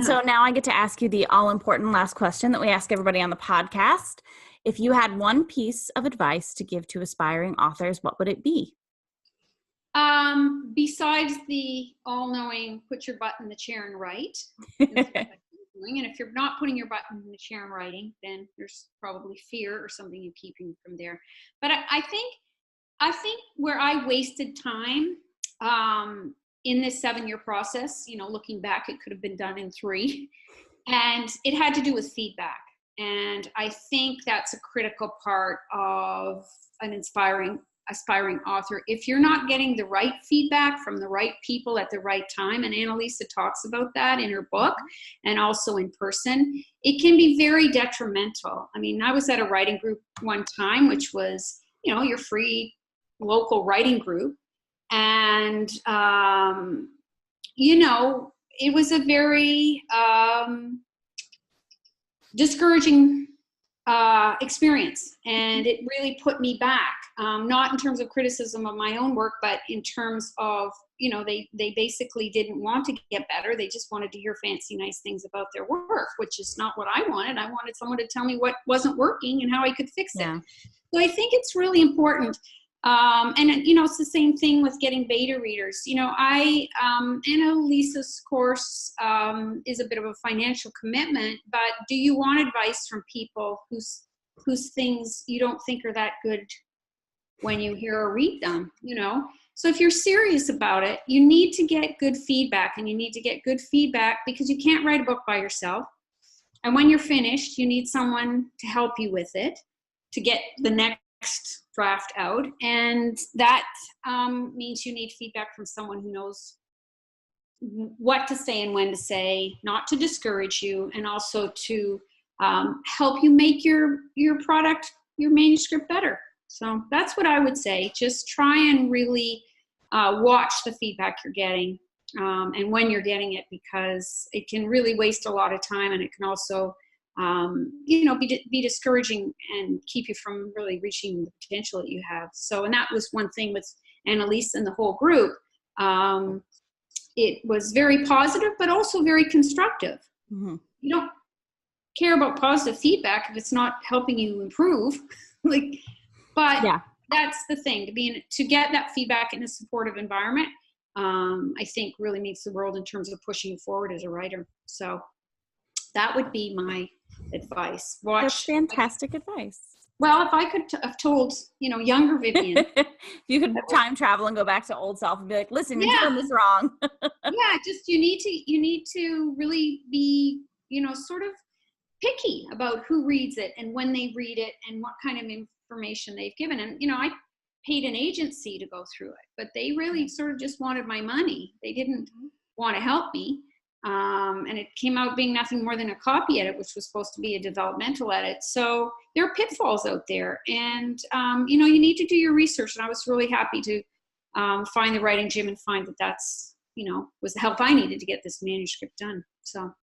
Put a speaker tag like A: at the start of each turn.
A: So now I get to ask you the all-important last question that we ask everybody on the podcast. If you had one piece of advice to give to aspiring authors, what would it be?
B: Besides the all-knowing, put your butt in the chair and write. That's what I'm doing. And if you're not putting your butt in the chair and writing, then there's probably fear or something you keeping from there. But I think where I wasted time in this 7-year process, looking back, it could have been done in 3, and it had to do with feedback. And I think that's a critical part of an aspiring author. If you're not getting the right feedback from the right people at the right time, and Annalisa talks about that in her book and also in person, it can be very detrimental. I mean, I was at a writing group one time, which was, your free local writing group. And, it was a very discouraging experience, and it really put me back, not in terms of criticism of my own work, but in terms of, they basically didn't want to get better. They just wanted to hear fancy, nice things about their work, which is not what I wanted. I wanted someone to tell me what wasn't working and how I could fix it. So I think it's really important. And it's the same thing with getting beta readers. Annalisa's course is a bit of a financial commitment, but do you want advice from people whose things you don't think are that good when you hear or read them, So if you're serious about it, you need to get good feedback, and you need to get good feedback because you can't write a book by yourself. And when you're finished, you need someone to help you with it, to get the next draft out, and that means you need feedback from someone who knows what to say and when to say, not to discourage you, and also to help you make your product, your manuscript better. So that's what I would say. Just try and really watch the feedback you're getting and when you're getting it, because it can really waste a lot of time, and it can also be discouraging and keep you from really reaching the potential that you have. So, and that was one thing with Annalisa and the whole group. It was very positive, but also very constructive. Mm-hmm. You don't care about positive feedback if it's not helping you improve. That's the thing, to get that feedback in a supportive environment. I think really means the world in terms of pushing you forward as a writer. So that would be my advice.
A: That's fantastic advice.
B: Well, if I could have told, younger Vivian.
A: If you could time travel and go back to old self and be like, listen, you're doing this wrong.
B: Just you need to really be, sort of picky about who reads it and when they read it and what kind of information they've given. And, I paid an agency to go through it, but they really sort of just wanted my money. They didn't want to help me. And it came out being nothing more than a copy edit, which was supposed to be a developmental edit. So there are pitfalls out there, and you need to do your research. And I was really happy to find the writing gym and find that that's was the help I needed to get this manuscript done. So